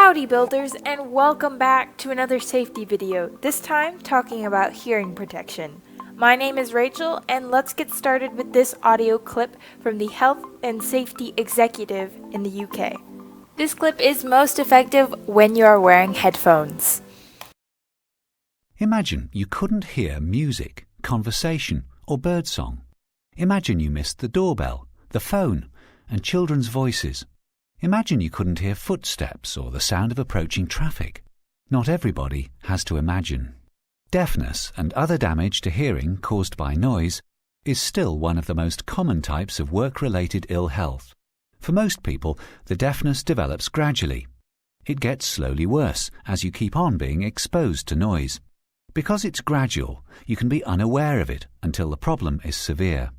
Howdy builders, and welcome back to another safety video, this time talking about hearing protection. My name is Rachel, and let's get started with this audio clip from the Health and Safety Executive in the UK. This clip is most effective when you are wearing headphones. Imagine you couldn't hear music, conversation, or birdsong. Imagine you missed the doorbell, the phone, and children's voices. Imagine you couldn't hear footsteps or the sound of approaching traffic. Not everybody has to imagine. Deafness and other damage to hearing caused by noise is still one of the most common types of work-related ill health. For most people, the deafness develops gradually. It gets slowly worse as you keep on being exposed to noise. Because it's gradual, you can be unaware of it until the problem is severe.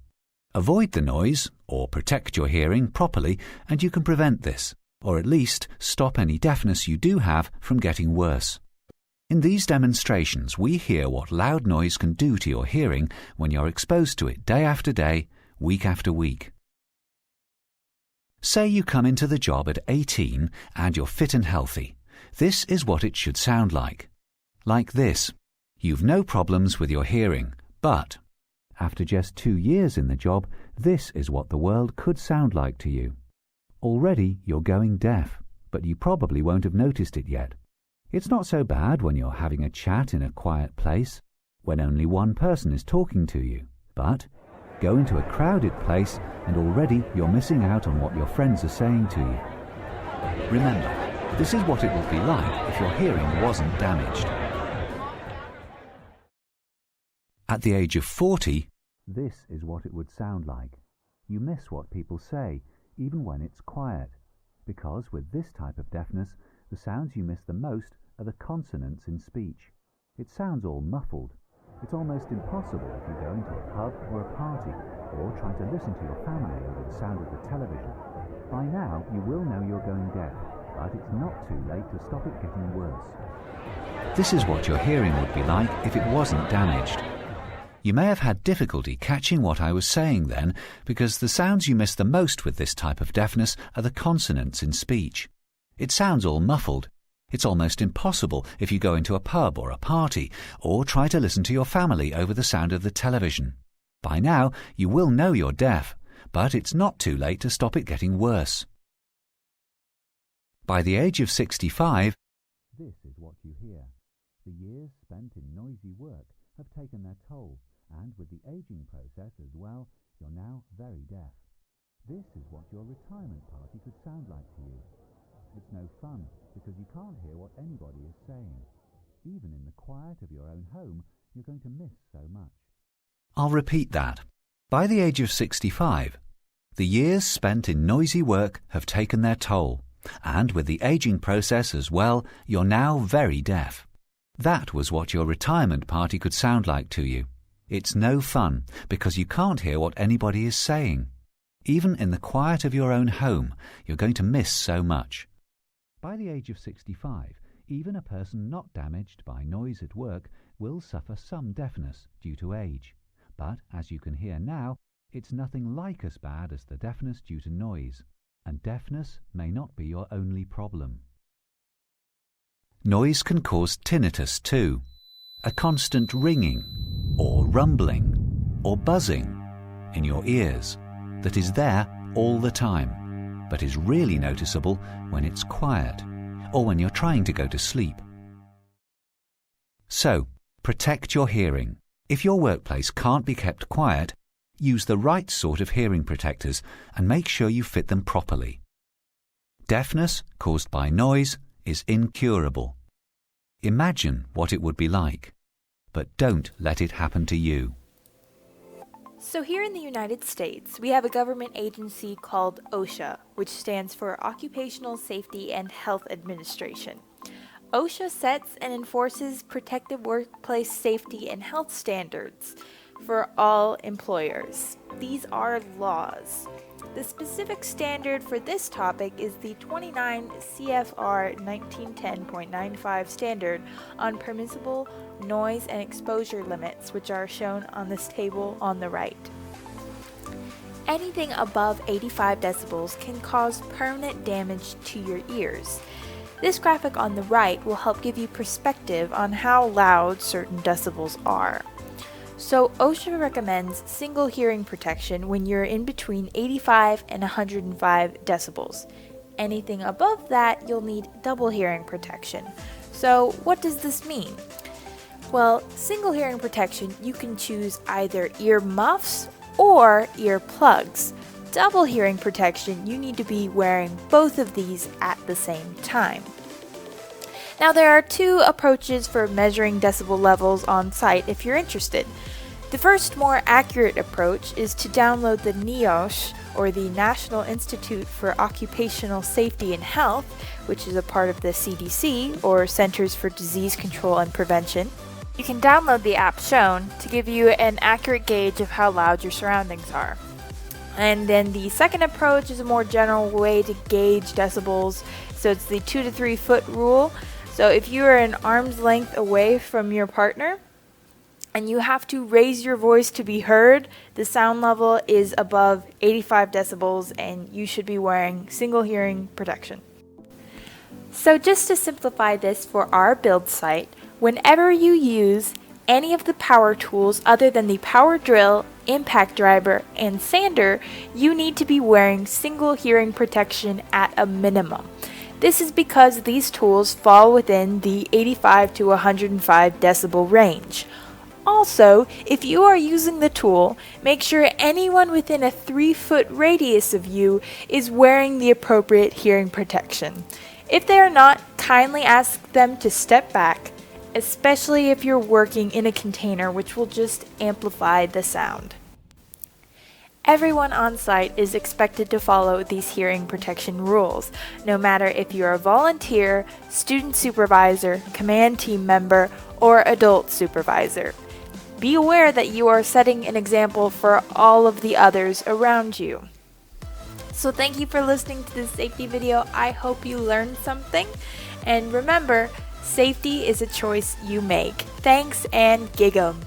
Avoid the noise or protect your hearing properly and you can prevent this, or at least stop any deafness you do have from getting worse. In these demonstrations, we hear what loud noise can do to your hearing when you're exposed to it day after day, week after week. Say you come into the job at 18 and you're fit and healthy. This is what it should sound like. Like this. You've no problems with your hearing, but after just 2 years in the job, this is what the world could sound like to you. Already you're going deaf, but you probably won't have noticed it yet. It's not so bad when you're having a chat in a quiet place, when only one person is talking to you. But go into a crowded place and already you're missing out on what your friends are saying to you. Remember, this is what it would be like if your hearing wasn't damaged. At the age of 40, this is what it would sound like. You miss what people say, even when it's quiet. Because with this type of deafness, the sounds you miss the most are the consonants in speech. It sounds all muffled. It's almost impossible if you go into a pub or a party, or try to listen to your family over the sound of the television. By now, you will know you're going deaf, but it's not too late to stop it getting worse. This is what your hearing would be like if it wasn't damaged. You may have had difficulty catching what I was saying then, because the sounds you miss the most with this type of deafness are the consonants in speech. It sounds all muffled. It's almost impossible if you go into a pub or a party, or try to listen to your family over the sound of the television. By now, you will know you're deaf, but it's not too late to stop it getting worse. By the age of 65, this is what you hear. The years spent in noisy work have taken their toll. And with the aging process as well, you're now very deaf. This is what your retirement party could sound like to you. It's no fun because you can't hear what anybody is saying. Even in the quiet of your own home, you're going to miss so much. I'll repeat that. By the age of 65, the years spent in noisy work have taken their toll. And with the aging process as well, you're now very deaf. That was what your retirement party could sound like to you. It's no fun because you can't hear what anybody is saying. Even in the quiet of your own home, you're going to miss so much. By the age of 65, even a person not damaged by noise at work will suffer some deafness due to age. But as you can hear now, it's nothing like as bad as the deafness due to noise. And deafness may not be your only problem. Noise can cause tinnitus too. A constant ringing, or rumbling, or buzzing in your ears that is there all the time, but is really noticeable when it's quiet, or when you're trying to go to sleep. So, protect your hearing. If your workplace can't be kept quiet, use the right sort of hearing protectors and make sure you fit them properly. Deafness caused by noise is incurable. Imagine what it would be like, but don't let it happen to you. So here in the United States, we have a government agency called OSHA, which stands for Occupational Safety and Health Administration. OSHA sets and enforces protective workplace safety and health standards for all employers. These are laws. The specific standard for this topic is the 29 CFR 1910.95 standard on permissible noise and exposure limits, which are shown on this table on the right. Anything above 85 decibels can cause permanent damage to your ears. This graphic on the right will help give you perspective on how loud certain decibels are. So OSHA recommends single hearing protection when you're in between 85 and 105 decibels. Anything above that, you'll need double hearing protection. So what does this mean? Well, single hearing protection, you can choose either ear muffs or ear plugs. Double hearing protection, you need to be wearing both of these at the same time. Now there are two approaches for measuring decibel levels on site if you're interested. The first, more accurate approach is to download the NIOSH, or the National Institute for Occupational Safety and Health, which is a part of the CDC, or Centers for Disease Control and Prevention. You can download the app shown to give you an accurate gauge of how loud your surroundings are. And then the second approach is a more general way to gauge decibels, so it's the 2 to 3 foot rule. So if you are an arm's length away from your partner and you have to raise your voice to be heard, the sound level is above 85 decibels and you should be wearing single hearing protection. So just to simplify this for our build site, whenever you use any of the power tools other than the power drill, impact driver, and sander, you need to be wearing single hearing protection at a minimum. This is because these tools fall within the 85 to 105 decibel range. Also, if you are using the tool, make sure anyone within a 3-foot radius of you is wearing the appropriate hearing protection. If they are not, kindly ask them to step back, especially if you're working in a container, which will just amplify the sound. Everyone on site is expected to follow these hearing protection rules, no matter if you're a volunteer, student supervisor, command team member, or adult supervisor. Be aware that you are setting an example for all of the others around you. So thank you for listening to this safety video. I hope you learned something. And remember, safety is a choice you make. Thanks and gig 'em.